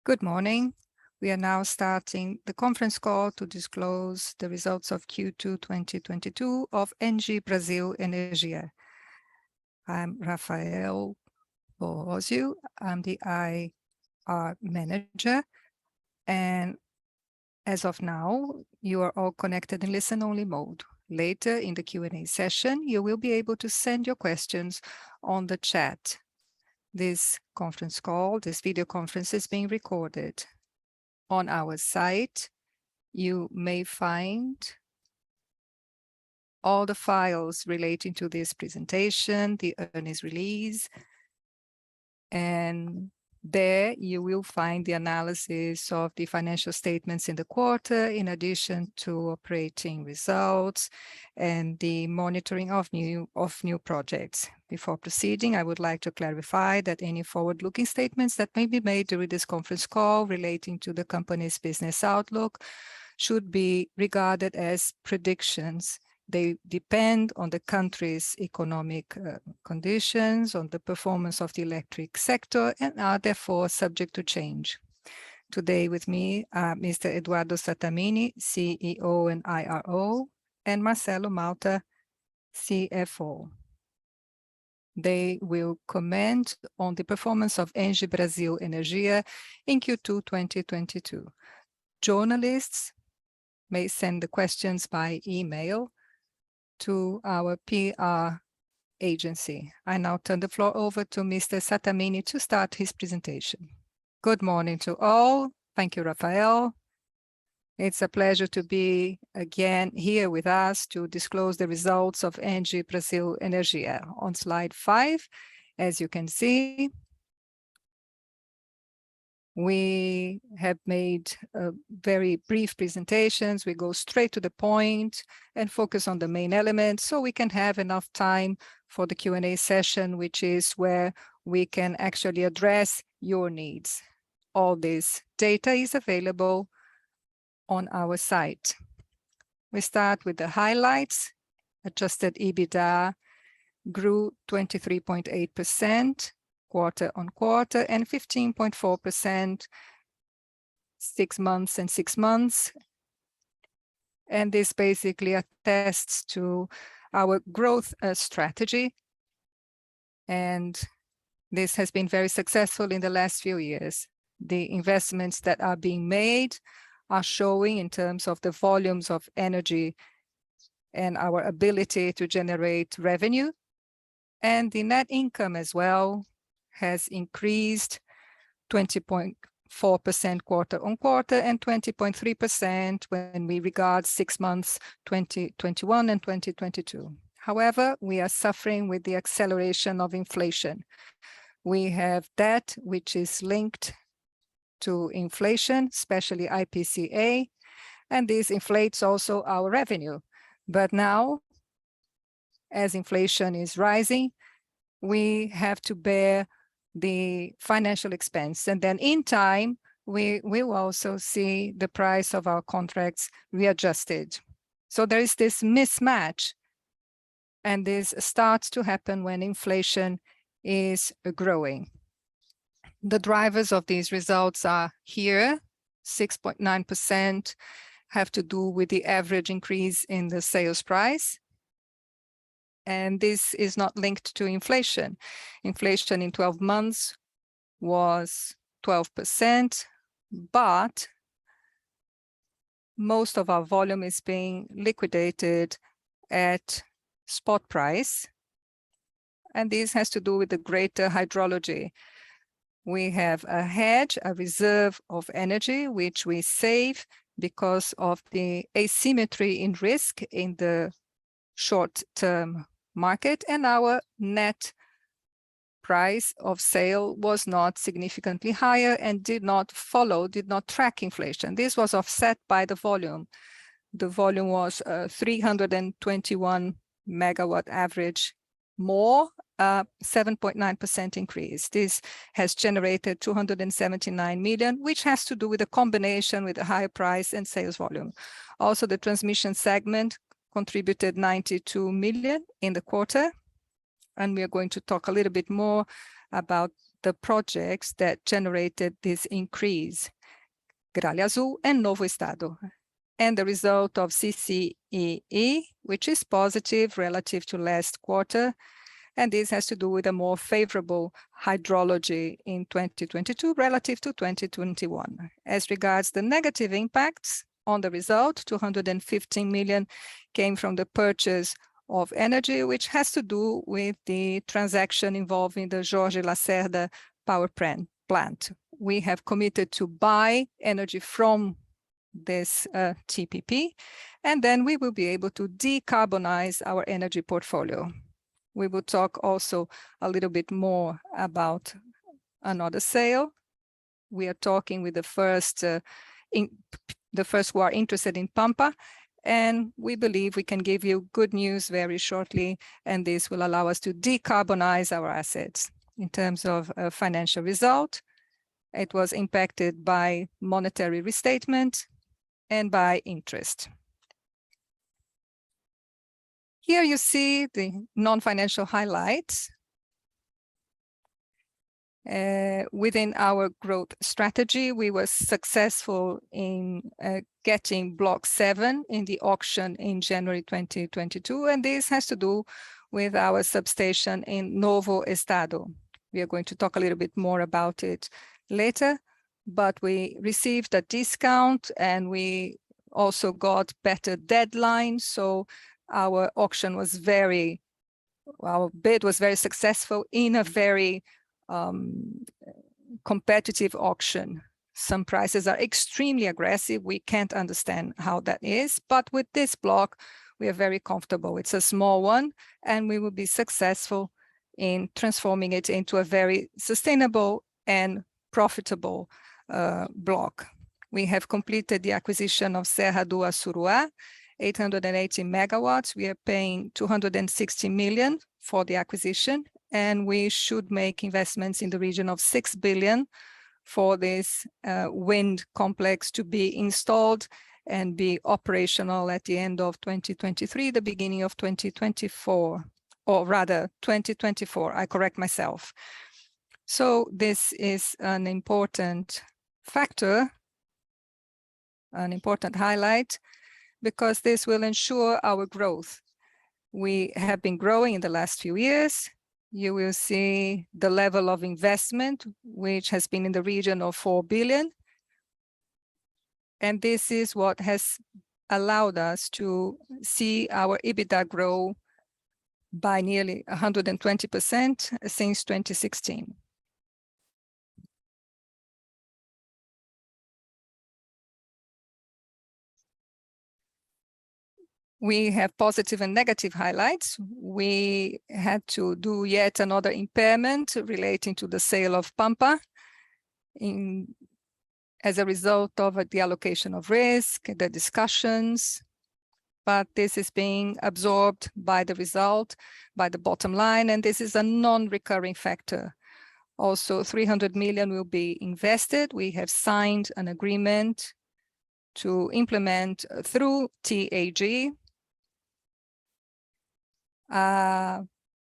Good morning. We are now starting the conference call to disclose the results of Q2 2022 of ENGIE Brasil Energia. I'm Rafael Borrozio. I'm the IR manager, and as of now, you are all connected in listen-only mode. Later in the Q&A session, you will be able to send your questions on the chat. This conference call, this video conference is being recorded. On our site, you may find all the files relating to this presentation, the earnings release, and there you will find the analysis of the financial statements in the quarter, in addition to operating results and the monitoring of new projects. Before proceeding, I would like to clarify that any forward-looking statements that may be made during this conference call relating to the company's business outlook should be regarded as predictions. They depend on the country's economic conditions, on the performance of the electric sector, and are therefore subject to change. Today with me are Mr. Eduardo Sattamini, CEO and IRO, and Marcelo Malta, CFO. They will comment on the performance of ENGIE Brasil Energia in Q2 2022. Journalists may send the questions by email to our PR agency. I now turn the floor over to Mr. Sattamini to start his presentation. Good morning to all. Thank you, Rafael. It's a pleasure to be again here with us to disclose the results of ENGIE Brasil Energia. On slide 5, as you can see, we have made very brief presentations. We go straight to the point and focus on the main elements so we can have enough time for the Q&A session, which is where we can actually address your needs. All this data is available on our site. We start with the highlights. Adjusted EBITDA grew 23.8%. quarter-on-quarter and 15.4% 6 months and 6 months. And this basically attests to our growth strategy. And this has been very successful in the last few years. The investments that are being made are showing in terms of the volumes of energy and our ability to generate revenue. And the net income as well has increased 20.4% quarter-on-quarter and 20.3% when we regard 6 months 2021 and 2022. However, we are suffering with the acceleration of inflation. We have debt which is linked to inflation, especially IPCA, and this inflates also our revenue. But now, as inflation is rising, we have to bear the financial expense, and then in time we will also see the price of our contracts readjusted. So there is this mismatch, and this starts to happen when inflation is growing. The drivers of these results are here. 6.9% have to do with the average increase in the sales price. And this is not linked to inflation. Inflation in 12 months was 12%, but most of our volume is being liquidated at spot price. And this has to do with the greater hydrology. We have a hedge, a reserve of energy, which we save because of the asymmetry in risk in the short-term market, and our net price of sale was not significantly higher and did not track inflation. This was offset by the volume. The volume was 321 megawatt average more, 7.9% increase. This has generated 279 million, which has to do with a combination with a higher price and sales volume. Also, the transmission segment contributed 92 million in the quarter, and we are going to talk a little bit more about the projects that generated this increase, Gralha Azul and Novo Estado, and the result of CCEE, which is positive relative to last quarter, and this has to do with a more favorable hydrology in 2022 relative to 2021. As regards the negative impacts on the result, 215 million came from the purchase of energy, which has to do with the transaction involving the Jorge Lacerda power plant. We have committed to buy energy from this TPP, and then we will be able to decarbonize our energy portfolio. We will talk also a little bit more about another sale. We are talking with the first who are interested in Pampa, and we believe we can give you good news very shortly, and this will allow us to decarbonize our assets. In terms of financial result, it was impacted by monetary restatement and by interest. Here you see the non-financial highlights. Within our growth strategy, we were successful in getting Block 7 in the auction in January 2022, and this has to do with our substation in Novo Estado. We are going to talk a little bit more about it later, but we received a discount and we also got better deadlines, so our auction was our bid was very successful in a very competitive auction. Some prices are extremely aggressive. We can't understand how that is, but with this block, we are very comfortable. It's a small one, and we will be successful in transforming it into a very sustainable and profitable block. We have completed the acquisition of Serra do Assuruá, 880 megawatts. We are paying 260 million for the acquisition, and we should make investments in the region of 6 billion for this wind complex to be installed and be operational at the end of 2023, the beginning of 2024, or rather 2024, I correct myself. So this is an important factor, an important highlight, because this will ensure our growth. We have been growing in the last few years. You will see the level of investment, which has been in the region of 4 billion. And this is what has allowed us to see our EBITDA grow by nearly 120% since 2016. We have positive and negative highlights. We had to do yet another impairment relating to the sale of Pampa as a result of the allocation of risk, the discussions, but this is being absorbed by the result, by the bottom line, and this is a non-recurring factor. Also, 300 million will be invested. We have signed an agreement to implement through TAG a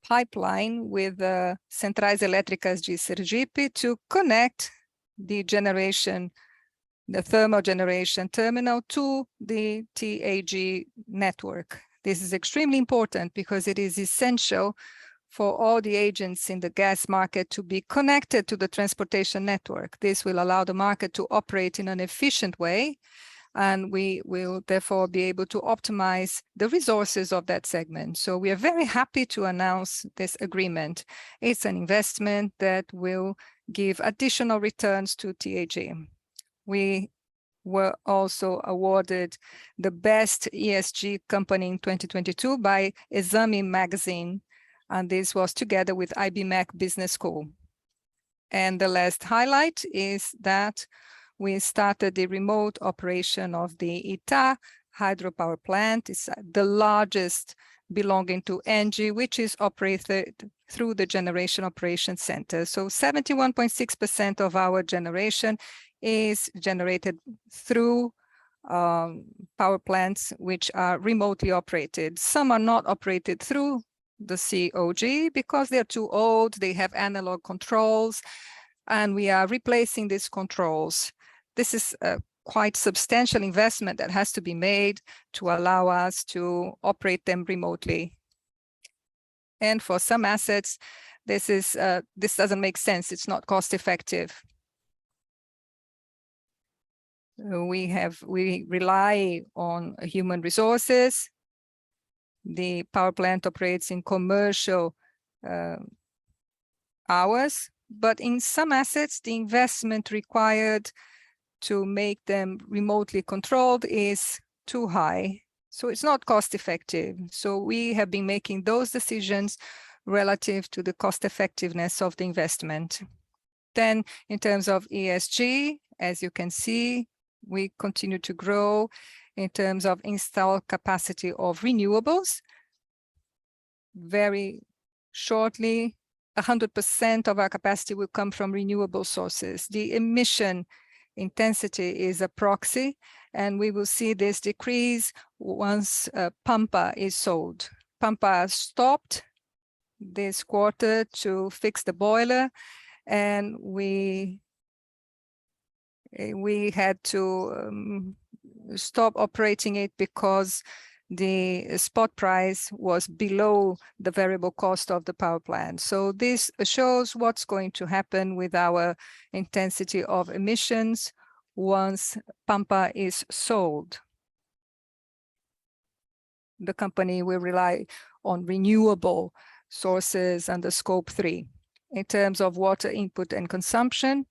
pipeline with the Centrais Elétricas de Sergipe to connect the thermal generation terminal to the TAG network. This is extremely important because it is essential for all the agents in the gas market to be connected to the transportation network. This will allow the market to operate in an efficient way, and we will therefore be able to optimize the resources of that segment. So we are very happy to announce this agreement. It's an investment that will give additional returns to TAG. We were also awarded the best ESG company in 2022 by Exame magazine, and this was together with IBMEC Business School. And the last highlight is that we started the remote operation of the Itá hydropower plant. It's the largest belonging to ENGIE, which is operated through the Generation Operations Center. So 71.6% of our generation is generated through power plants which are remotely operated. Some are not operated through the COG because they're too old, they have analog controls, and we are replacing these controls. This is a quite substantial investment that has to be made to allow us to operate them remotely. And for some assets, this doesn't make sense. It's not cost effective. We rely on human resources. The power plant operates in commercial hours, but in some assets, the investment required to make them remotely controlled is too high. So it's not cost effective. So we have been making those decisions relative to the cost effectiveness of the investment. Then in terms of ESG, as you can see, we continue to grow in terms of installed capacity of renewables. Very shortly, 100% of our capacity will come from renewable sources. The emission intensity is a proxy, and we will see this decrease once Pampa is sold. Pampa stopped this quarter to fix the boiler, and we had to stop operating it because the spot price was below the variable cost of the power plant. So this shows what's going to happen with our intensity of emissions once Pampa is sold. The company will rely on renewable sources under Scope 3. In terms of water input and consumption,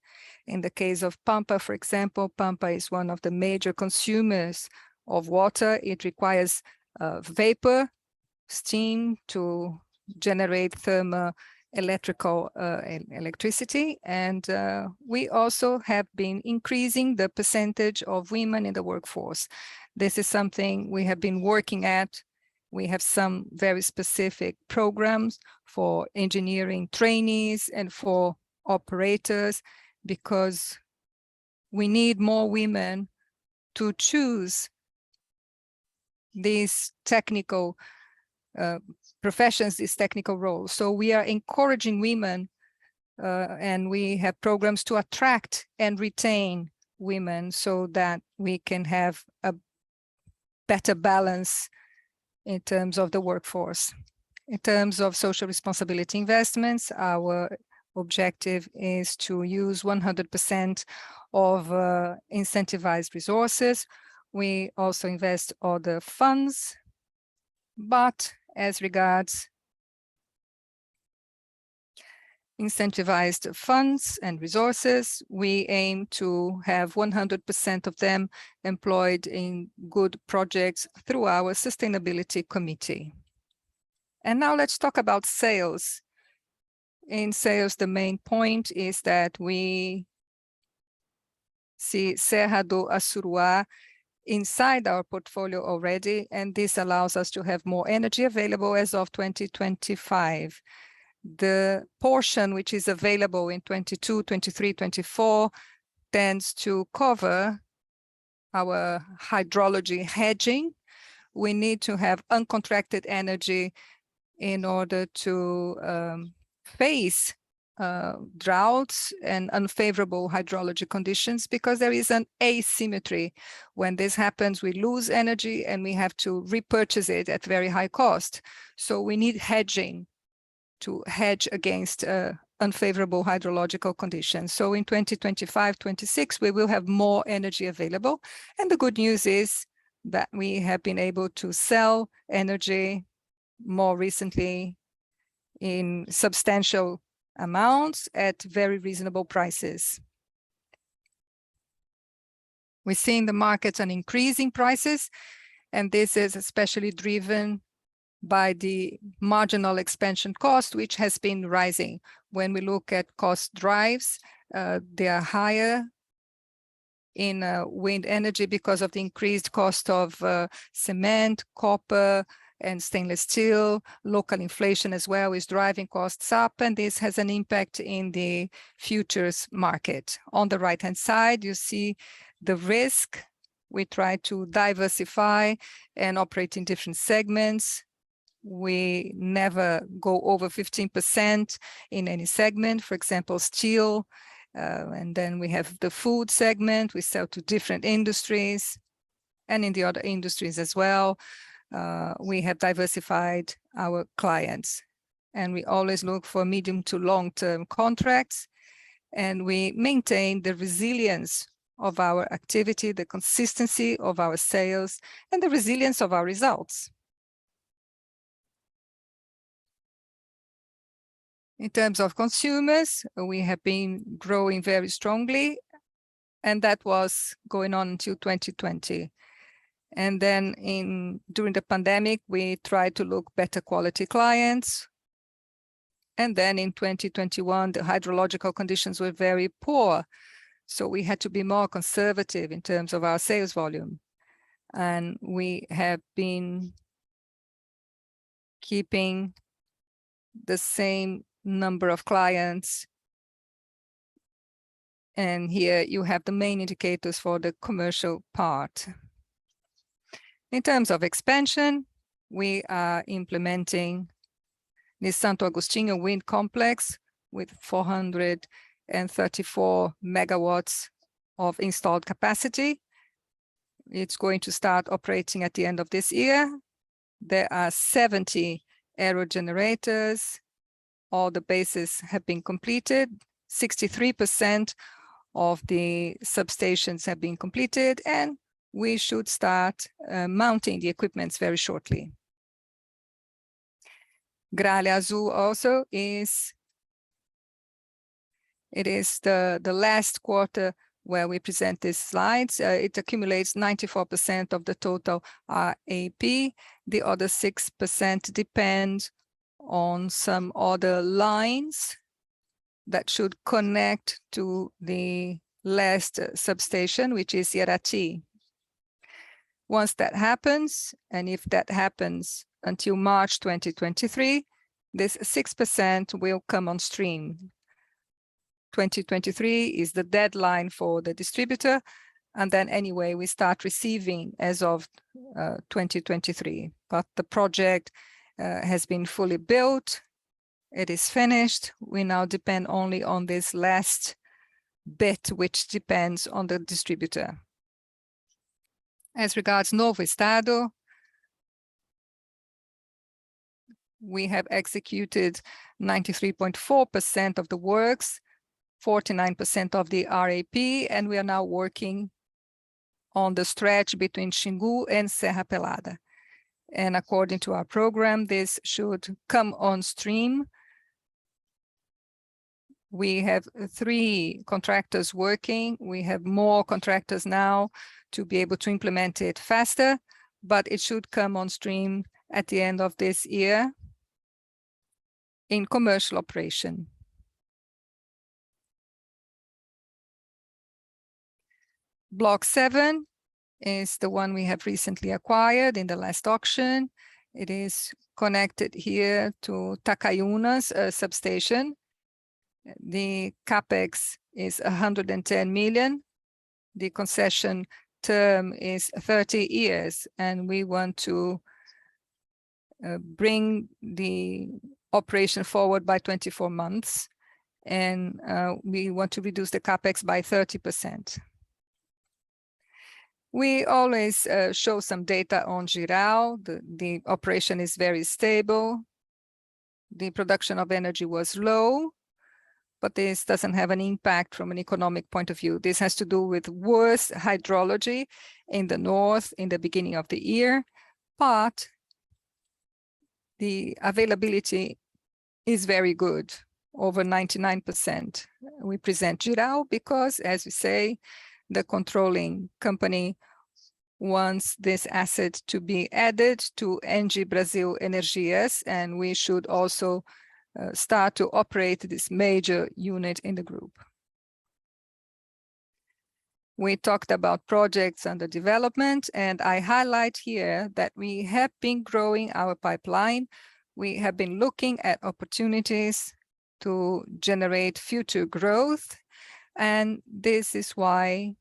in the case of Pampa, for example, Pampa is one of the major consumers of water. It requires vapor, steam to generate thermal electricity. And we also have been increasing the percentage of women in the workforce. This is something we have been working at. We have some very specific programs for engineering trainees and for operators, because we need more women to choose these technical professions, these technical roles. So we are encouraging women and we have programs to attract and retain women so that we can have a better balance in terms of the workforce. In terms of social responsibility investments, our objective is to use 100% of incentivized resources. We also invest other funds, but as regards incentivized funds and resources, we aim to have 100% of them employed in good projects through our sustainability committee. And now let's talk about sales. In sales, the main point is that we see Serra do Assuruá inside our portfolio already, and this allows us to have more energy available as of 2025. The portion which is available in 22, 23, 24 tends to cover our hydrology hedging. We need to have uncontracted energy in order to face droughts and unfavorable hydrology conditions, because there is an asymmetry. When this happens, we lose energy and we have to repurchase it at very high cost. So we need hedging to hedge against unfavorable hydrological conditions. So in 2025-26, we will have more energy available. And the good news is that we have been able to sell energy more recently in substantial amounts at very reasonable prices. We see in the markets an increase in prices, and this is especially driven by the marginal expansion cost, which has been rising. When we look at cost drives, they are higher in wind energy because of the increased cost of cement, copper, and stainless steel. Local inflation as well is driving costs up, and this has an impact in the futures market. On the right-hand side, you see the risk. We try to diversify and operate in different segments. we never go over 15% in any segment, for example, steel. And then we have the food segment, we sell to different industries, and in the other industries as well. We have diversified our clients, and we always look for medium to long-term contracts, and we maintain the resilience of our activity, the consistency of our sales, and the resilience of our results. In terms of consumers, we have been growing very strongly, and that was going on until 2020. And then during the pandemic, we tried to look better quality clients. And then in 2021, the hydrological conditions were very poor. So we had to be more conservative in terms of our sales volume. And we have been keeping the same number of clients. And here you have the main indicators for the commercial part. In terms of expansion, we are implementing the Santo Agostinho wind complex with 434 megawatts of installed capacity. It's going to start operating at the end of this year. There are 70 aerogenerators. All the bases have been completed. 63% of the substations have been completed, and we should start mounting the equipments very shortly. Gralha Azul also is the last quarter where we present these slides. It accumulates 94% of the total RAP. The other 6% depend on some other lines that should connect to the last substation, which is Irati. Once that happens, and if that happens until March 2023, this 6% will come on stream. 2023 is the deadline for the distributor, and then anyway, we start receiving as of 2023. But the project has been fully built. It is finished. We now depend only on this last bit, which depends on the distributor. As regards Novo Estado, we have executed 93.4% of the works, 49% of the RAP, and we are now working on the stretch between Xingu and Serra Pelada. And according to our program, this should come on stream. We have 3 contractors working. We have more contractors now to be able to implement it faster, but it should come on stream at the end of this year in commercial operation. Block 7 is the one we have recently acquired in the last auction. It is connected here to Takayuna's substation. The capex is 110 million. The concession term is 30 years, and we want to bring the operation forward by 24 months, and we want to reduce the capex by 30%. We always show some data on Jirau. The operation is very stable. The production of energy was low, but this doesn't have an impact from an economic point of view. This has to do with worse hydrology in the north in the beginning of the year, but the availability is very good, over 99%. We present Jirau because, as we say, the controlling company wants this asset to be added to ENGIE Brasil Energias, and we should also start to operate this major unit in the group. We talked about projects under development, and I highlight here that we have been growing our pipeline. We have been looking at opportunities to generate future growth, and this is why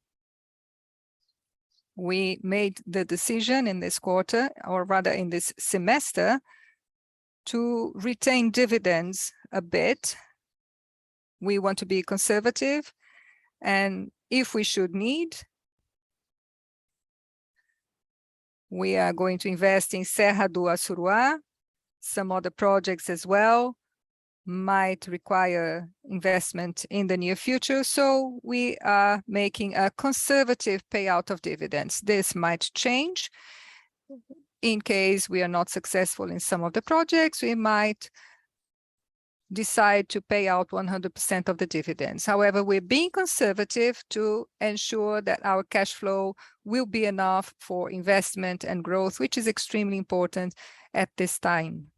we made the decision in this quarter, or rather in this semester, to retain dividends a bit. We want to be conservative, and if we should need, we are going to invest in Serra do Assuruá. Some other projects as well might require investment in the near future, so we are making a conservative payout of dividends. This might change. In case we are not successful in some of the projects, we might decide to pay out 100% of the dividends. However, we're being conservative to ensure that our cash flow will be enough for investment and growth, which is extremely important at this time.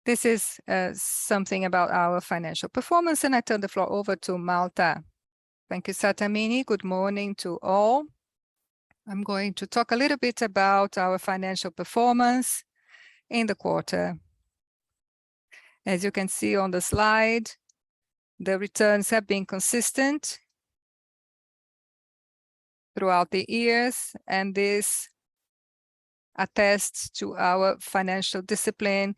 This is something about our financial performance, and I turn the floor over to Malta. Thank you, Sattamini. Good morning to all. I'm going to talk a little bit about our financial performance in the quarter. As you can see on the slide, the returns have been consistent throughout the years, and this attests to our financial discipline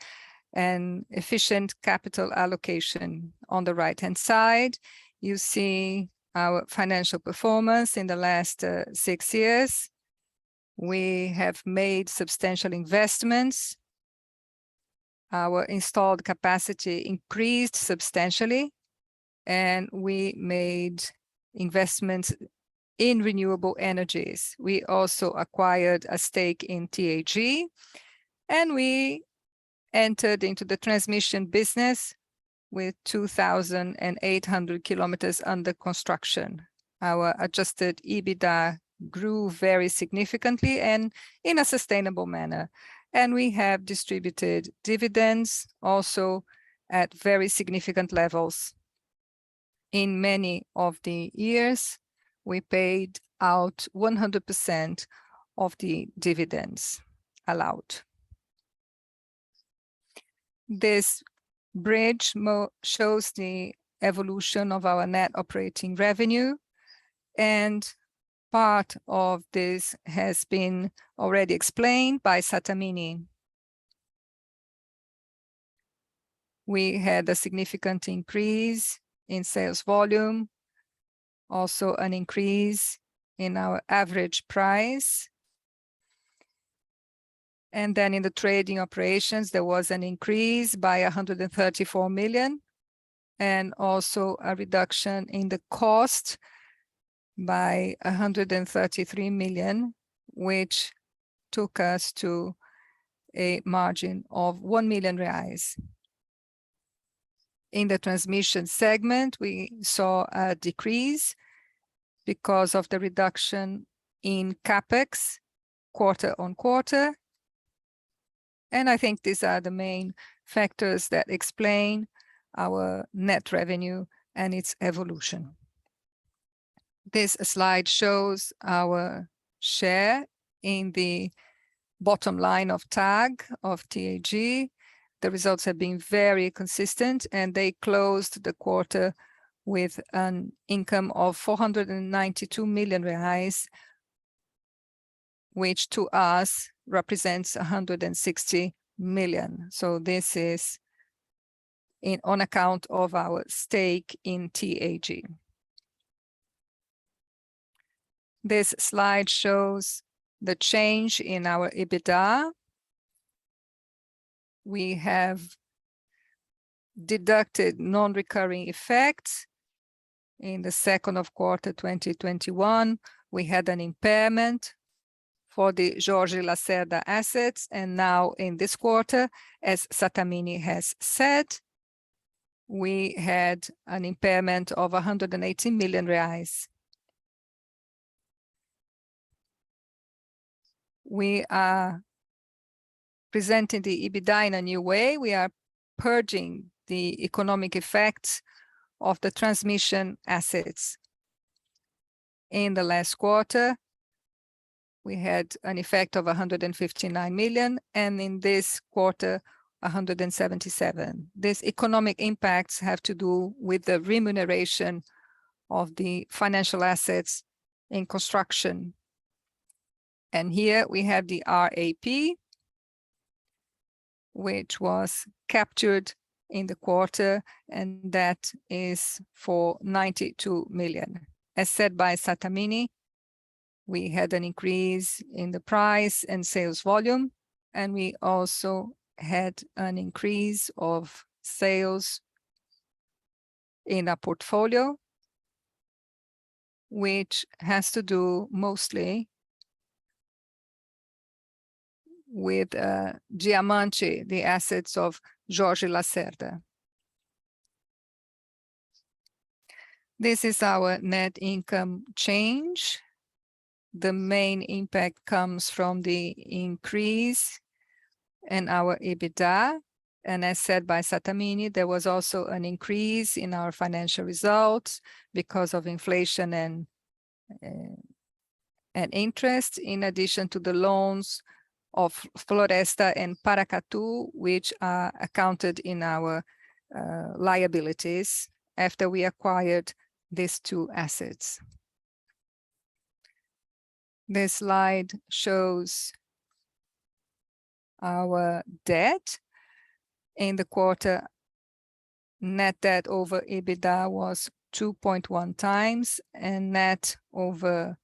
and efficient capital allocation. On the right-hand side, you see our financial performance in the last 6 years. We have made substantial investments. Our installed capacity increased substantially, and we made investments in renewable energies. We also acquired a stake in TAG, and we entered into the transmission business with 2,800 kilometers under construction. Our adjusted EBITDA grew very significantly and in a sustainable manner. And we have distributed dividends also at very significant levels. In many of the years, we paid out 100% of the dividends allowed. This bridge shows the evolution of our net operating revenue, and part of this has been already explained by Sattamini. We had a significant increase in sales volume, also an increase in our average price. And then in the trading operations, there was an increase by 134 million, and also a reduction in the cost by 133 million, which took us to a margin of 1 million reais. In the transmission segment, we saw a decrease because of the reduction in CapEx quarter on quarter. And I think these are the main factors that explain our net revenue and its evolution. This slide shows our share in the bottom line of TAG, of TAG. The results have been very consistent, and they closed the quarter with an income of 492 million reais, which to us represents 160 million. So this is on account of our stake in TAG. This slide shows the change in our EBITDA. We have deducted non-recurring effects. In the second quarter 2021, we had an impairment for the Jorge Lacerda assets, and now in this quarter, as Sattamini has said, we had an impairment of 180 million reais. We are presenting the EBITDA in a new way. We are purging the economic effects of the transmission assets. In the last quarter, we had an effect of 159 million, and in this quarter, 177. These economic impacts have to do with the remuneration of the financial assets in construction. And here we have the RAP. which was captured in the quarter, and that is for 92 million. As said by Sattamini, we had an increase in the price and sales volume, and we also had an increase of sales in our portfolio, which has to do mostly with Diamante, the assets of Jorge Lacerda. This is our net income change. The main impact comes from the increase in our EBITDA. And as said by Sattamini, there was also an increase in our financial results because of inflation and interest, in addition to the loans of Floresta and Paracatu, which are accounted in our liabilities after we acquired these two assets. This slide shows our debt. In the quarter, net debt over EBITDA was 2.1 times, and net over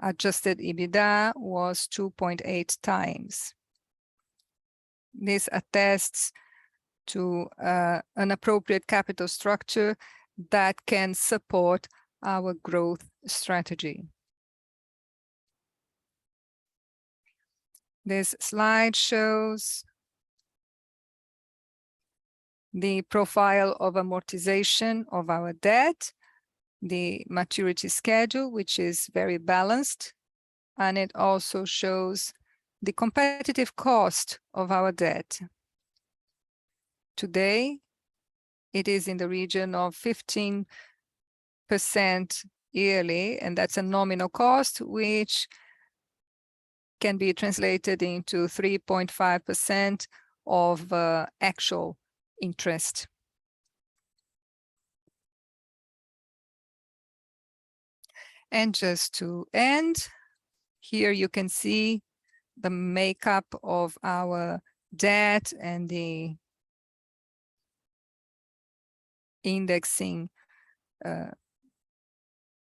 adjusted EBITDA was 2.8 times. This attests to an appropriate capital structure that can support our growth strategy. This slide shows the profile of amortization of our debt, the maturity schedule, which is very balanced, and it also shows the competitive cost of our debt. Today, it is in the region of 15% yearly, and that's a nominal cost, which can be translated into 3.5% of actual interest. And just to end, here you can see the makeup of our debt and the indexing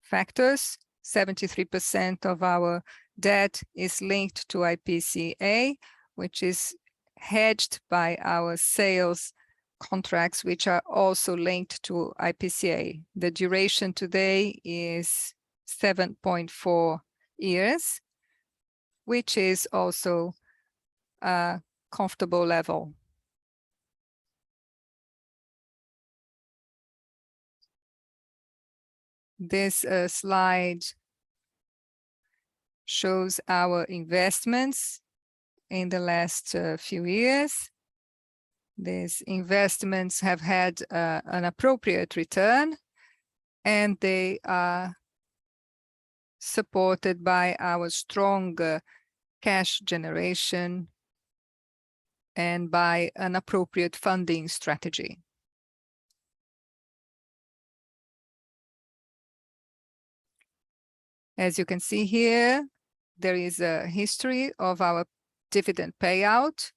factors. 73% of our debt is linked to IPCA, which is hedged by our sales contracts, which are also linked to IPCA. The duration today is 7.4 years, which is also a comfortable level. This slide shows our investments in the last few years. These investments have had an appropriate return, and they are supported by our strong cash generation and by an appropriate funding strategy. As you can see here, there is a history of our dividend payout.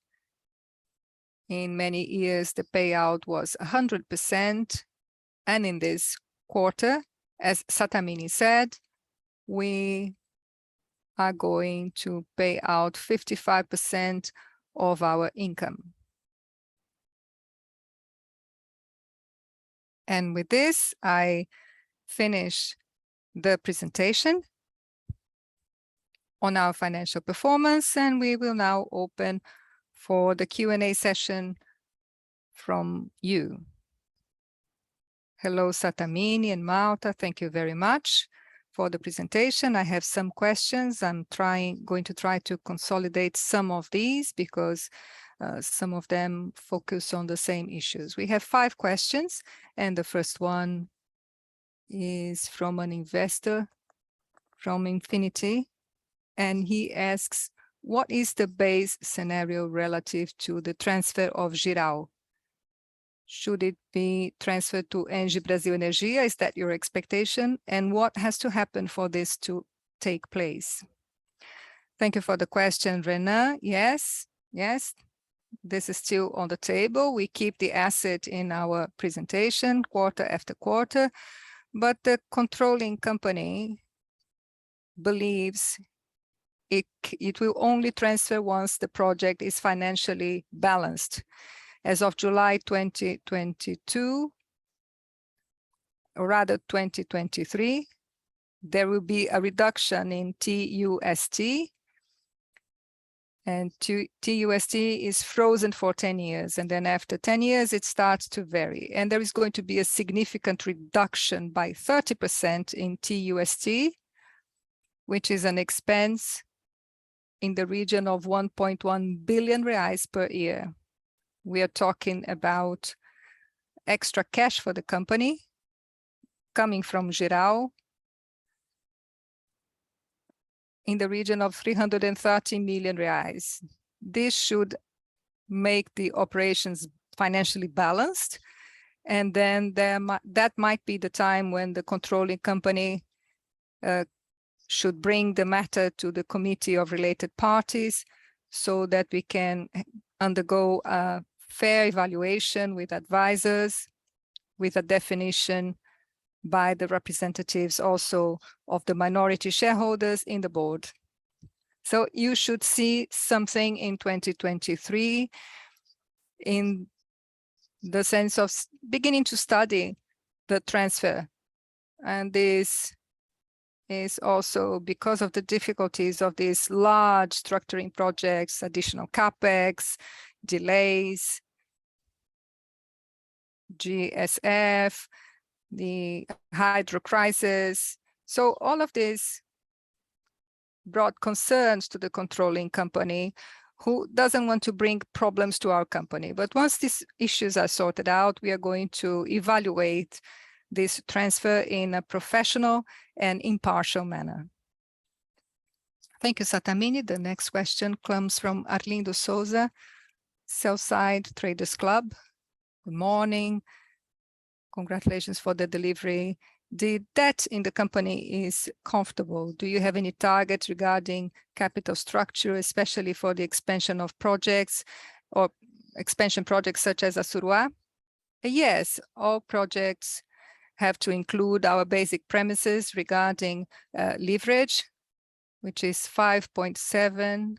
In many years, the payout was 100%. And in this quarter, as Sattamini said, we are going to pay out 55% of our income. And with this, I finish the presentation on our financial performance, and we will now open for the Q&A session from you. Hello, Sattamini and Malta. Thank you very much for the presentation. I have some questions. I'm going to try to consolidate some of these because some of them focus on the same issues. We have 5 questions, and the first one is from an investor from Infinity, and he asks, what is the base scenario relative to the transfer of Jirau? Should it be transferred to ENGIE Brasil Energia? Is that your expectation? And what has to happen for this to take place? Thank you for the question, Renan. Yes, This is still on the table. We keep the asset in our presentation quarter after quarter, but the controlling company believes it will only transfer once the project is financially balanced. As of July 2022, or rather 2023, there will be a reduction in TUST, and TUST is frozen for 10 years. And then after 10 years, it starts to vary. And there is going to be a significant reduction by 30% in TUST, which is an expense in the region of 1.1 billion reais per year. We are talking about extra cash for the company coming from Geral in the region of 330 million reais. This should make the operations financially balanced, and then that might be the time when the controlling company should bring the matter to the Committee of Related Parties so that we can undergo a fair evaluation with advisors, with a definition by the representatives also of the minority shareholders in the board. So you should see something in 2023 in the sense of beginning to study the transfer. And this is also because of the difficulties of these large structuring projects, additional capex, delays, GSF, the hydro crisis. So all of this brought concerns to the controlling company, who doesn't want to bring problems to our company. But once these issues are sorted out, we are going to evaluate this transfer in a professional and impartial manner. Thank you, Sattamini. The next question comes from Arlindo Souza, Sell-Side Traders Club. Good morning. Congratulations for the delivery. The debt in the company is comfortable. Do you have any targets regarding capital structure, especially for the expansion of projects or expansion projects such as Assuruá? Yes, all projects have to include our basic premises regarding leverage, which is 5.7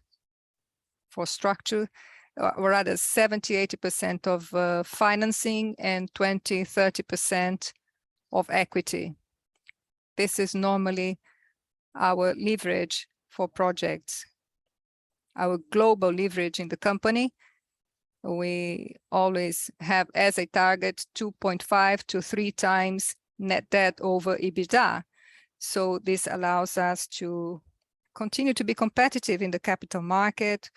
for structure, or rather 70–80% of financing and 20–30% of equity. This is normally our leverage for projects. Our global leverage in the company, we always have as a target 2.5 to 3 times net debt over EBITDA. So this allows us to continue to be competitive in the capital market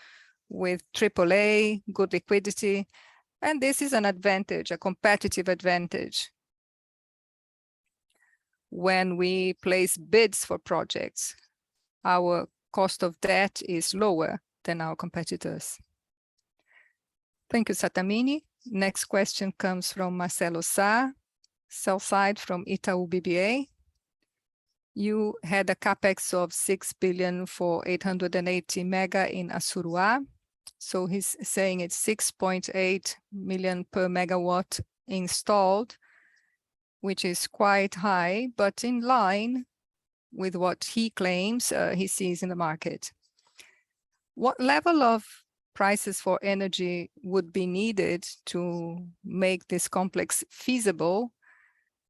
with AAA, good liquidity. And this is an advantage, a competitive advantage, when we place bids for projects. Our cost of debt is lower than our competitors. Thank you, Sattamini. Next question comes from Marcelo Sá, Sell-Side from Itaú BBA. You had a capex of 6 billion for 880 mega in Assuruá. So he's saying it's 6.8 million per megawatt installed, which is quite high, but in line with what he claims he sees in the market. What level of prices for energy would be needed to make this complex feasible?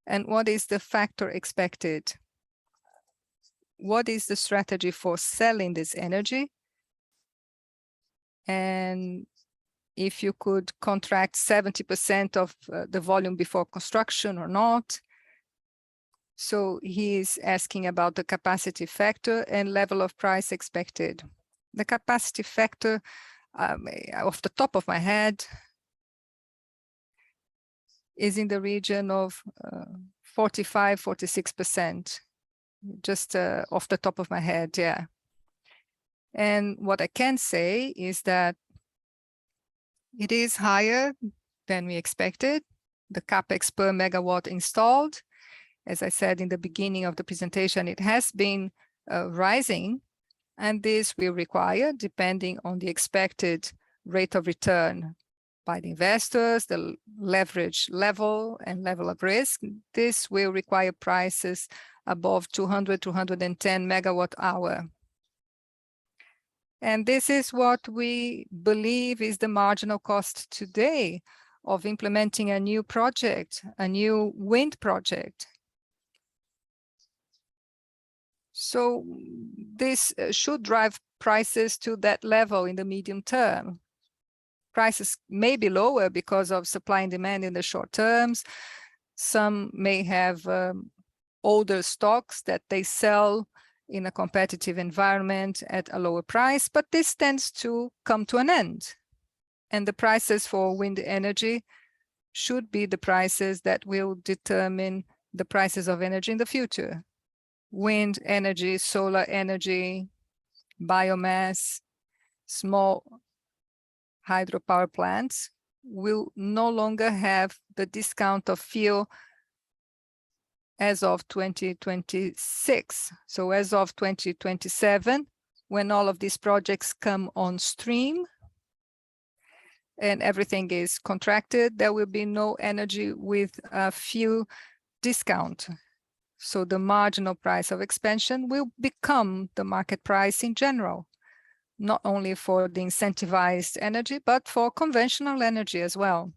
And what is the factor expected? What is the strategy for selling this energy? And if you could contract 70% of the volume before construction or not. So he is asking about the capacity factor and level of price expected. The capacity factor, off the top of my head, is in the region of 45–46%, just off the top of my head, yeah. And what I can say is that it is higher than we expected, the capex per megawatt installed. As I said in the beginning of the presentation, it has been rising, and this will require, depending on the expected rate of return by the investors, the leverage level and level of risk. This will require prices above 200, 210 megawatt hour. And this is what we believe is the marginal cost today of implementing a new project, a new wind project. So this should drive prices to that level in the medium term. Prices may be lower because of supply and demand in the short terms. Some may have older stocks that they sell in a competitive environment at a lower price, but this tends to come to an end. And the prices for wind energy should be the prices that will determine the prices of energy in the future. Wind energy, solar energy, biomass, small hydropower plants will no longer have the discount of fuel as of 2026. So as of 2027, when all of these projects come on stream and everything is contracted, there will be no energy with a fuel discount. So the marginal price of expansion will become the market price in general, not only for the incentivized energy, but for conventional energy as well.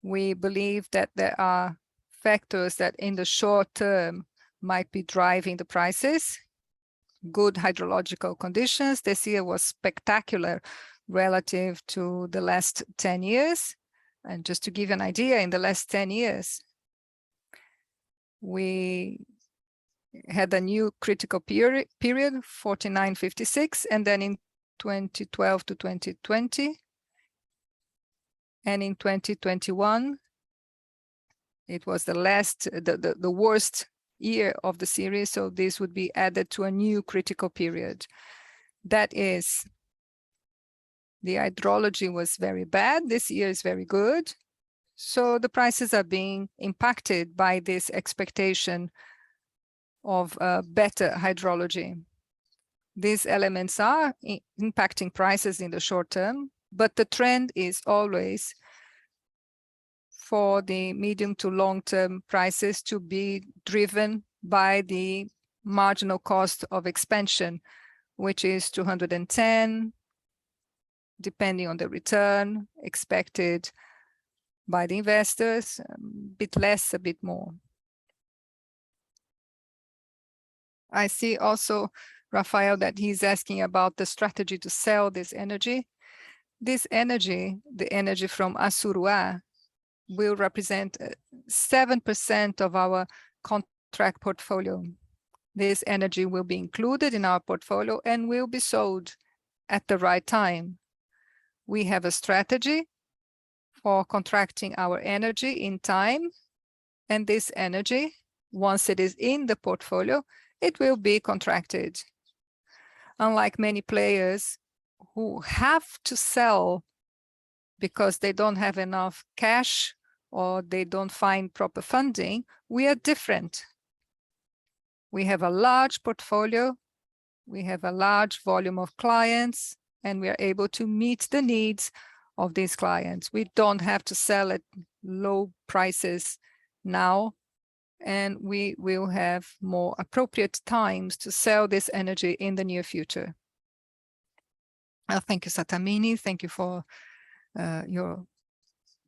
We believe that there are factors that in the short term might be driving the prices. Good hydrological conditions. This year was spectacular relative to the last 10 years. And just to give you an idea, in the last 10 years, we had a new critical period, 49-56, and then in 2012 to 2020, and in 2021, it was the worst year of the series, so this would be added to a new critical period. That is, the hydrology was very bad. This year is very good. So the prices are being impacted by this expectation of better hydrology. These elements are impacting prices in the short term, but the trend is always for the medium to long-term prices to be driven by the marginal cost of expansion, which is 210, depending on the return expected by the investors, a bit less, a bit more. I see also, Rafael, that he's asking about the strategy to sell this energy. This energy, the energy from Assuruá, will represent 7% of our contract portfolio. This energy will be included in our portfolio and will be sold at the right time. We have a strategy for contracting our energy in time, and this energy, once it is in the portfolio, it will be contracted. Unlike many players who have to sell because they don't have enough cash or they don't find proper funding, we are different. We have a large portfolio, we have a large volume of clients, and we are able to meet the needs of these clients. We don't have to sell at low prices now, and we will have more appropriate times to sell this energy in the near future. Thank you, Satamini. Thank you for your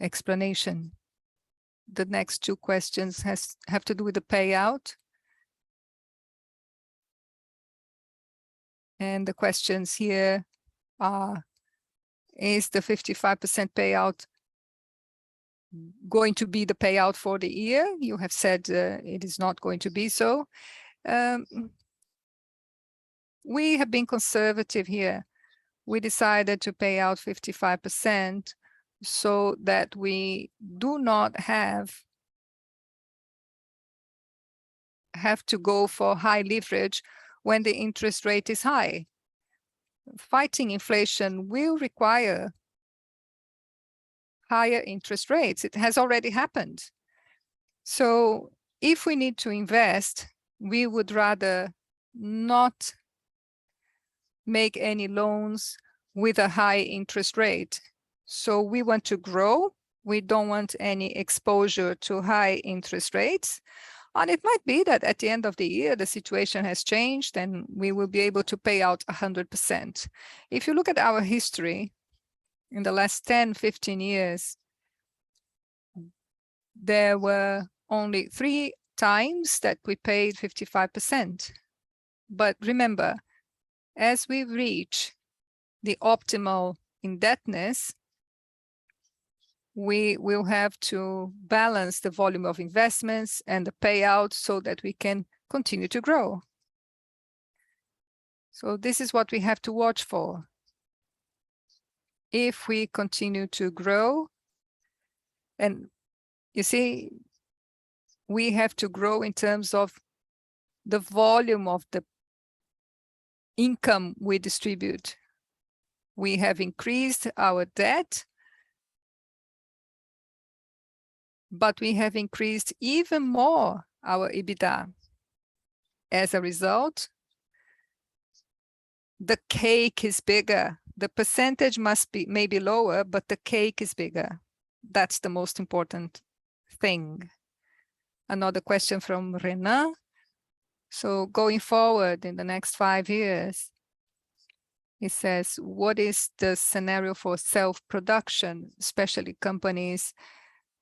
explanation. The next two questions have to do with the payout. And the questions here are, is the 55% payout going to be the payout for the year? You have said it is not going to be so. We have been conservative here. We decided to pay out 55% so that we do not have to go for high leverage when the interest rate is high. Fighting inflation will require higher interest rates. It has already happened. So if we need to invest, we would rather not make any loans with a high interest rate. So we want to grow. We don't want any exposure to high interest rates. And it might be that at the end of the year, the situation has changed and we will be able to pay out 100%. If you look at our history in the last 10, 15 years, there were only 3 times that we paid 55%. But remember, as we reach the optimal indebtedness, we will have to balance the volume of investments and the payout so that we can continue to grow. So this is what we have to watch for. If we continue to grow, and you see, we have to grow in terms of the volume of the income we distribute. We have increased our debt, but we have increased even more our EBITDA. As a result, the cake is bigger. The percentage must be maybe lower, but the cake is bigger. That's the most important thing. Another question from Renan. So going forward in the next 5 years, he says, what is the scenario for self-production, especially companies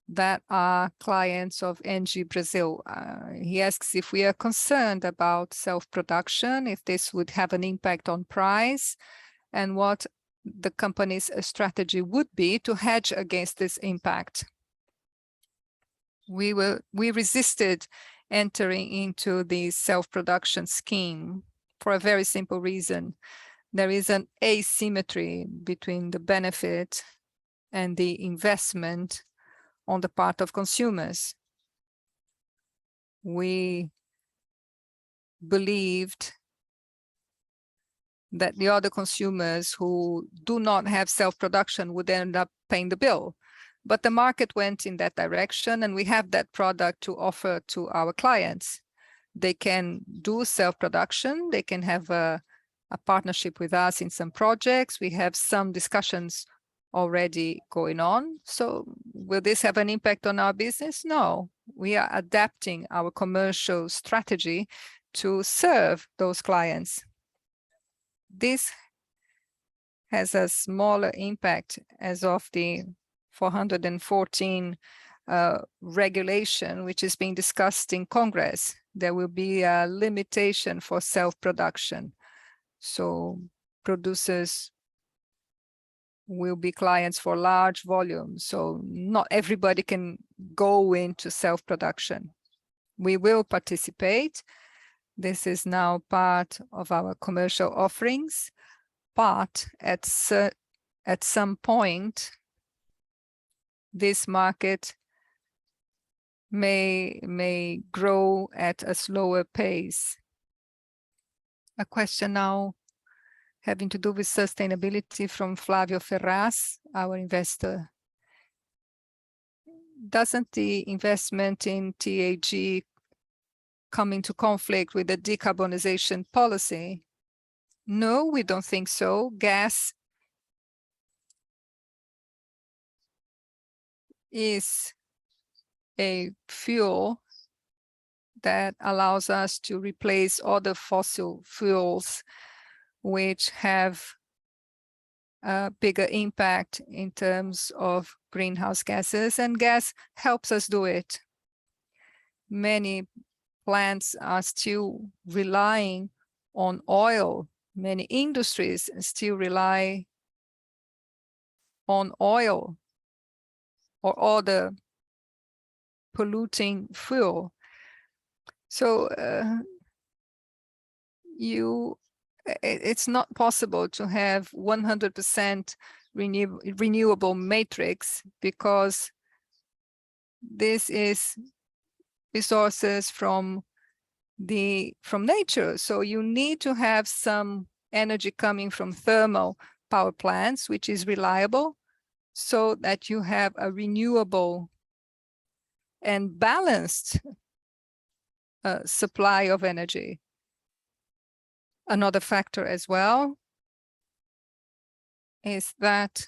that are clients of ENGIE Brasil? He asks if we are concerned about self-production, if this would have an impact on price, and what the company's strategy would be to hedge against this impact. We resisted entering into the self-production scheme for a very simple reason. There is an asymmetry between the benefit and the investment on the part of consumers. We believed that the other consumers who do not have self-production would end up paying the bill. But the market went in that direction, and we have that product to offer to our clients. They can do self-production. They can have a partnership with us in some projects. We have some discussions already going on. So will this have an impact on our business? No. We are adapting our commercial strategy to serve those clients. This has a smaller impact as of the 414 regulation, which is being discussed in Congress. There will be a limitation for self-production. So producers will be clients for large volumes. So not everybody can go into self-production. We will participate. This is now part of our commercial offerings, but at some point, this market may grow at a slower pace. A question now having to do with sustainability from Flavio Ferraz, our investor. Doesn't the investment in TAG come into conflict with the decarbonization policy? No, we don't think so. Gas is a fuel that allows us to replace other fossil fuels which have a bigger impact in terms of greenhouse gases, and gas helps us do it. Many plants are still relying on oil. Many industries still rely on oil or other polluting fuel. So it's not possible to have 100% renewable matrix, because this is resources from nature. So you need to have some energy coming from thermal power plants, which is reliable, so that you have a renewable and balanced supply of energy. Another factor as well is that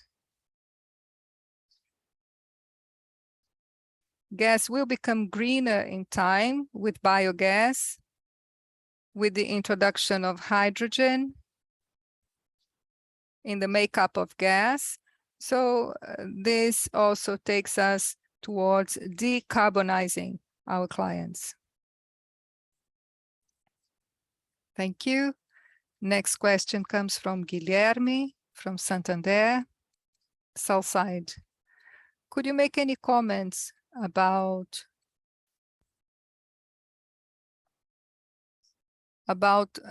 gas will become greener in time with biogas, with the introduction of hydrogen in the makeup of gas. So this also takes us towards decarbonizing our clients. Thank you. Next question comes from Guilherme from Santander, sell side. Could you make any comments about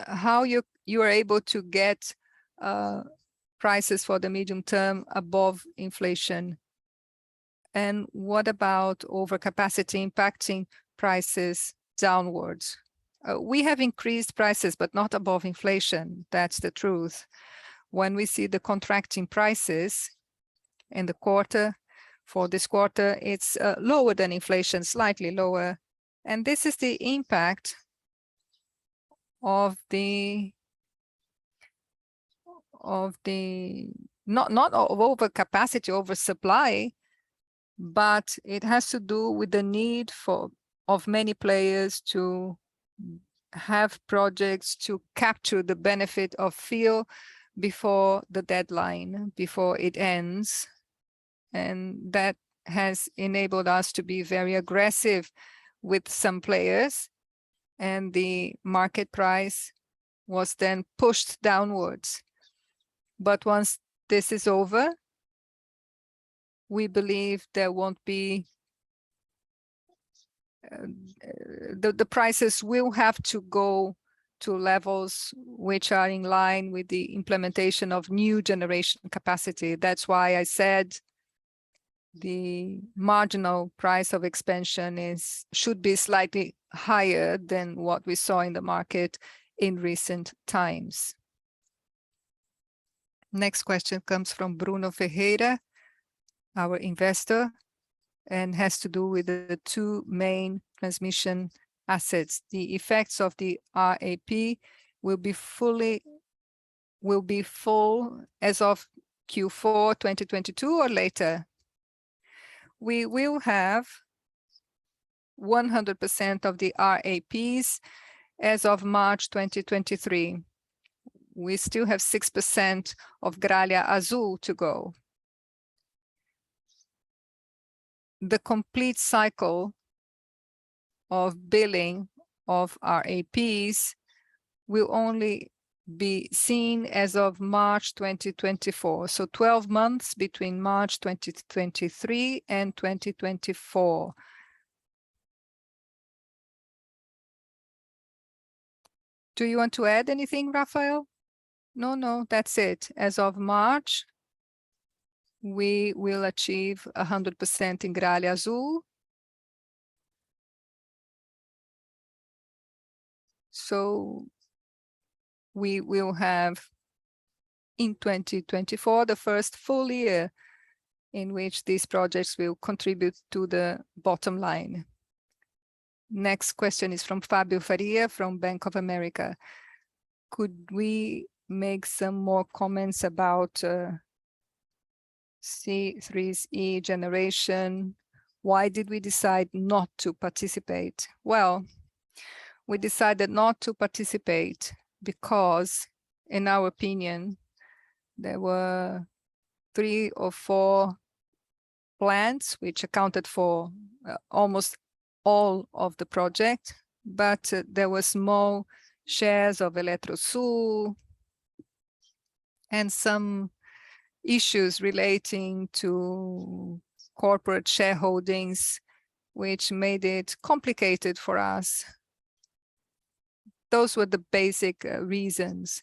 how you are able to get prices for the medium term above inflation? And what about overcapacity impacting prices downwards? We have increased prices, but not above inflation. That's the truth. When we see the contracting prices in the quarter, for this quarter, it's lower than inflation, slightly lower. And this is the impact of the not of overcapacity, oversupply, but it has to do with the need of many players to have projects to capture the benefit of fuel before the deadline, before it ends. And that has enabled us to be very aggressive with some players, and the market price was then pushed downwards. But once this is over, we believe there won't be the prices will have to go to levels which are in line with the implementation of new generation capacity. That's why I said the marginal price of expansion should be slightly higher than what we saw in the market in recent times. Next question comes from Bruno Ferreira, our investor, and has to do with the two main transmission assets. The effects of the RAP will be full as of Q4 2022 or later. We will have 100% of the RAPs as of March 2023. We still have 6% of Gralha Azul to go. The complete cycle of billing of RAPs will only be seen as of March 2024. So 12 months between March 2023 and 2024. Do you want to add anything, Rafael? No, that's it. As of March, we will achieve 100% in Gralha Azul. So we will have in 2024 the first full year in which these projects will contribute to the bottom line. Next question is from Fabio Faria from Bank of America. Could we make some more comments about C3E generation? Why did we decide not to participate? Well, we decided not to participate because, in our opinion, there were 3 or 4 plants which accounted for almost all of the project, but there were small shares of Eletrosul and some issues relating to corporate shareholdings, which made it complicated for us. Those were the basic reasons.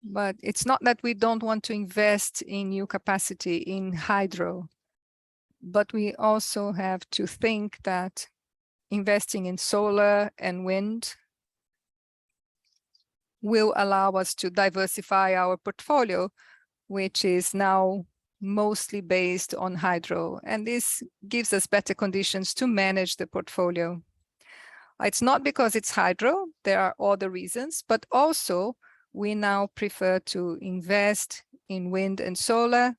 But it's not that we don't want to invest in new capacity in hydro, but we also have to think that investing in solar and wind will allow us to diversify our portfolio, which is now mostly based on hydro. And this gives us better conditions to manage the portfolio. It's not because it's hydro, there are other reasons, but also we now prefer to invest in wind and solar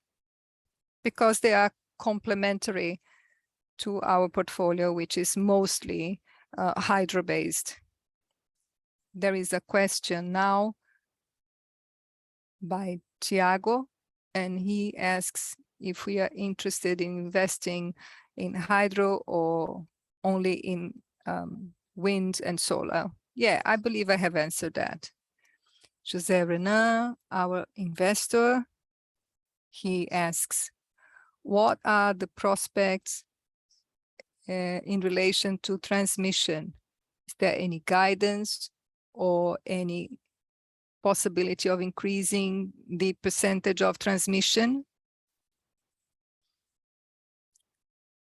because they are complementary to our portfolio, which is mostly hydro-based. There is a question now by Tiago, and he asks if we are interested in investing in hydro or only in wind and solar. Yeah, I believe I have answered that. José Renan, our investor, he asks, what are the prospects in relation to transmission? Is there any guidance or any possibility of increasing the percentage of transmission?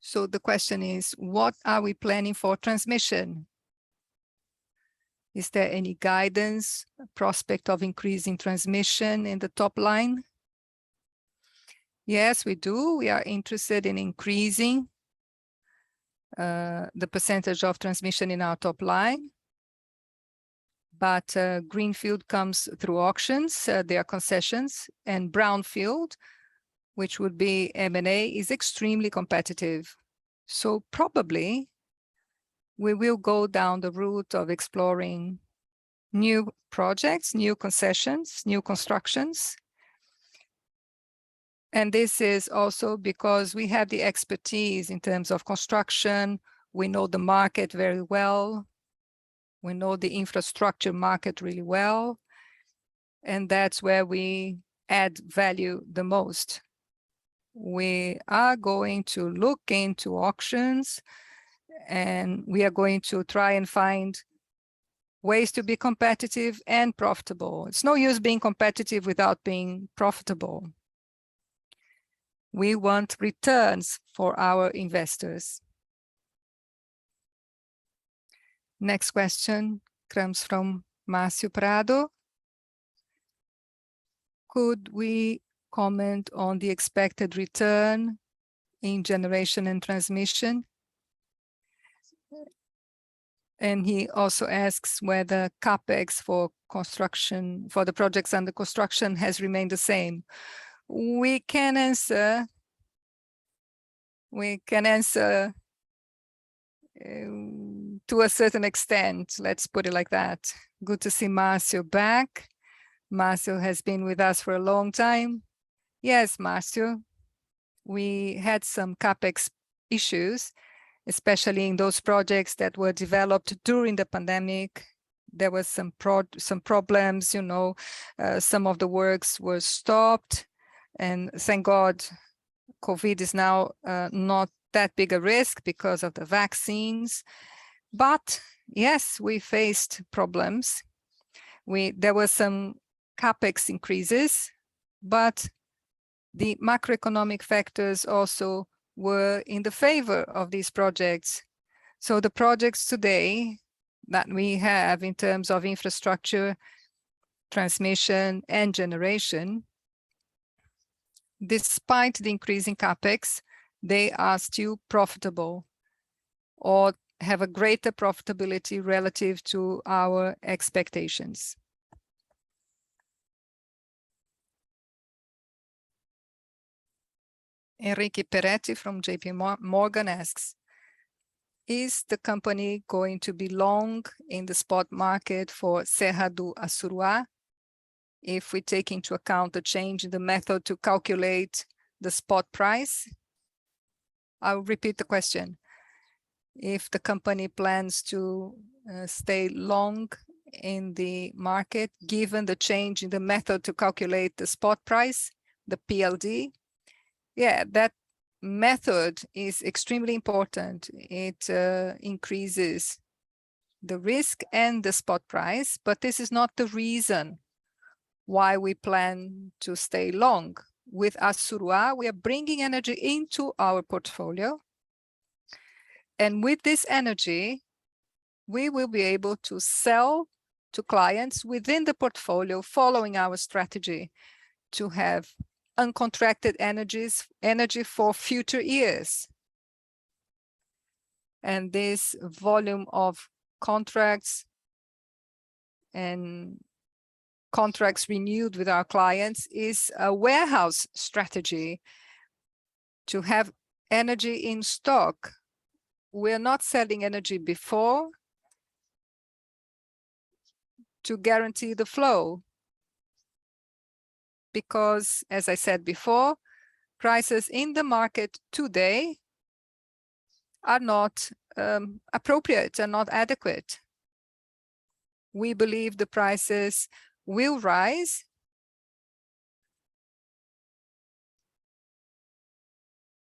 So the question is, what are we planning for transmission? Is there any guidance, prospect of increasing transmission in the top line? Yes, we do. We are interested in increasing the percentage of transmission in our top line. But greenfield comes through auctions, they are concessions, and brownfield, which would be M&A, is extremely competitive. So probably we will go down the route of exploring new projects, new concessions, new constructions. And this is also because we have the expertise in terms of construction. We know the market very well. We know the infrastructure market really well. And that's where we add value the most. We are going to look into auctions, and we are going to try and find ways to be competitive and profitable. It's no use being competitive without being profitable. We want returns for our investors. Next question comes from Márcio Prado. Could we comment on the expected return in generation and transmission? And he also asks whether CapEx for construction, for the projects under construction, has remained the same. We can answer to a certain extent, let's put it like that. Good to see Márcio back. Márcio has been with us for a long time. Yes, Márcio, we had some CapEx issues, especially in those projects that were developed during the pandemic. There was some problems, you know, some of the works were stopped, and thank God, COVID is now not that big a risk because of the vaccines. But yes, we faced problems. There were some CapEx increases, but the macroeconomic factors also were in the favor of these projects. So the projects today that we have in terms of infrastructure, transmission, and generation, despite the increase in CapEx, they are still profitable or have a greater profitability relative to our expectations. Enrique Peretti from JP Morgan asks, is the company going to be long in the spot market for Serra do Assuruá if we take into account the change in the method to calculate the spot price? I'll repeat the question. If the company plans to stay long in the market, given the change in the method to calculate the spot price, the PLD, yeah, that method is extremely important. It increases the risk and the spot price, but this is not the reason why we plan to stay long. With Assuruá, we are bringing energy into our portfolio. And with this energy, we will be able to sell to clients within the portfolio, following our strategy to have uncontracted energy for future years. And this volume of contracts and contracts renewed with our clients is a warehouse strategy to have energy in stock. We're not selling energy before to guarantee the flow, because, as I said before, prices in the market today are not appropriate and not adequate. We believe the prices will rise,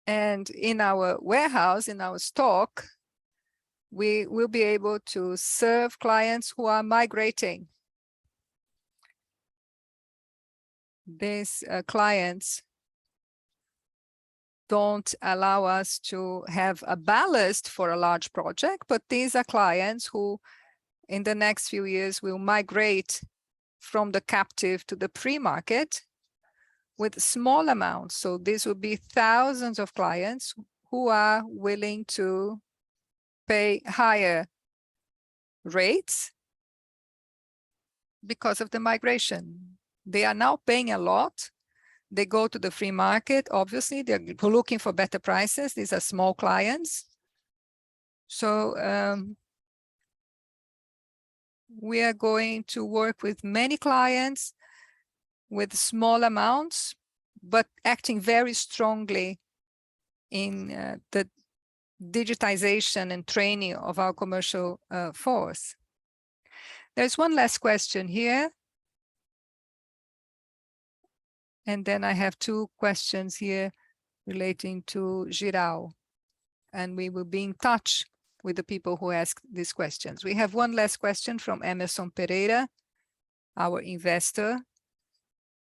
and in our warehouse, in our stock, we will be able to serve clients who are migrating. These clients don't allow us to have a ballast for a large project, but these are clients who in the next few years will migrate from the captive to the free market with small amounts. So this will be thousands of clients who are willing to pay higher rates because of the migration. They are now paying a lot. They go to the free market. Obviously, they're looking for better prices. These are small clients. So we are going to work with many clients with small amounts, but acting very strongly in the digitization and training of our commercial force. There's one last question here. And then I have two questions here relating to Jirau. And we will be in touch with the people who ask these questions. We have one last question from Emerson Pereira, our investor.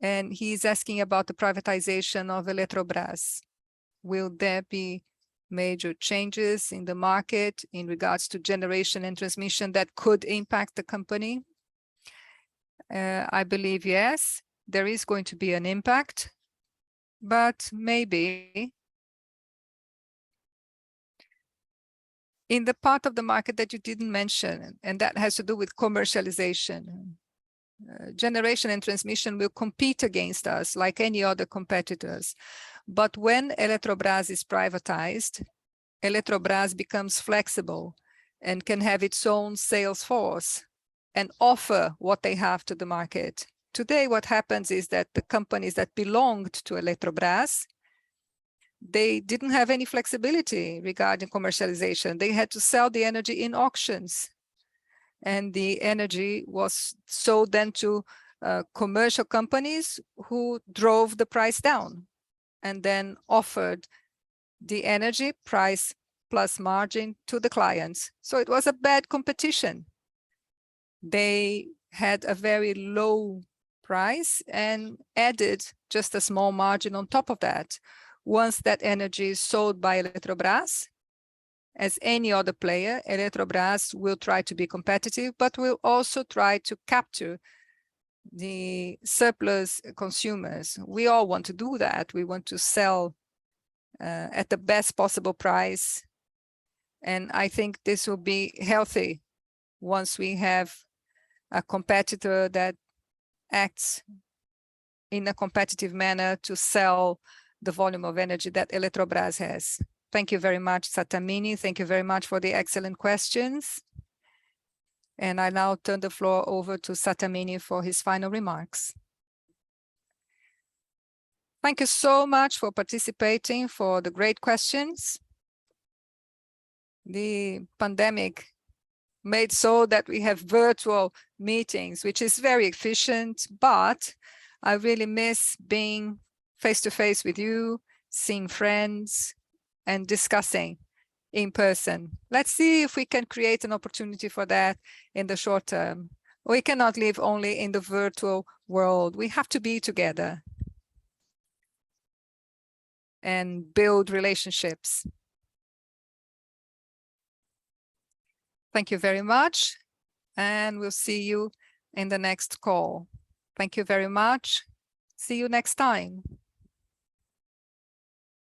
And he's asking about the privatization of Eletrobras. Will there be major changes in the market in regards to generation and transmission that could impact the company? I believe yes, there is going to be an impact, but maybe in the part of the market that you didn't mention, and that has to do with commercialization. Generation and transmission will compete against us like any other competitors. But when Eletrobras is privatized, Eletrobras becomes flexible and can have its own sales force and offer what they have to the market. Today, what happens is that the companies that belonged to Eletrobras, they didn't have any flexibility regarding commercialization. They had to sell the energy in auctions. And the energy was sold then to commercial companies who drove the price down and then offered the energy price plus margin to the clients. So it was a bad competition. They had a very low price and added just a small margin on top of that. Once that energy is sold by Eletrobras, as any other player, Eletrobras will try to be competitive, but will also try to capture the surplus consumers. We all want to do that. We want to sell at the best possible price. And I think this will be healthy once we have a competitor that acts in a competitive manner to sell the volume of energy that Eletrobras has. Thank you very much, Satamini. Thank you very much for the excellent questions. And I now turn the floor over to Satamini for his final remarks. Thank you so much for participating, for the great questions. The pandemic made so that we have virtual meetings, which is very efficient, but I really miss being face-to-face with you, seeing friends, and discussing in person. Let's see if we can create an opportunity for that in the short term. We cannot live only in the virtual world. We have to be together and build relationships. Thank you very much, and we'll see you in the next call. Thank you very much. See you next time.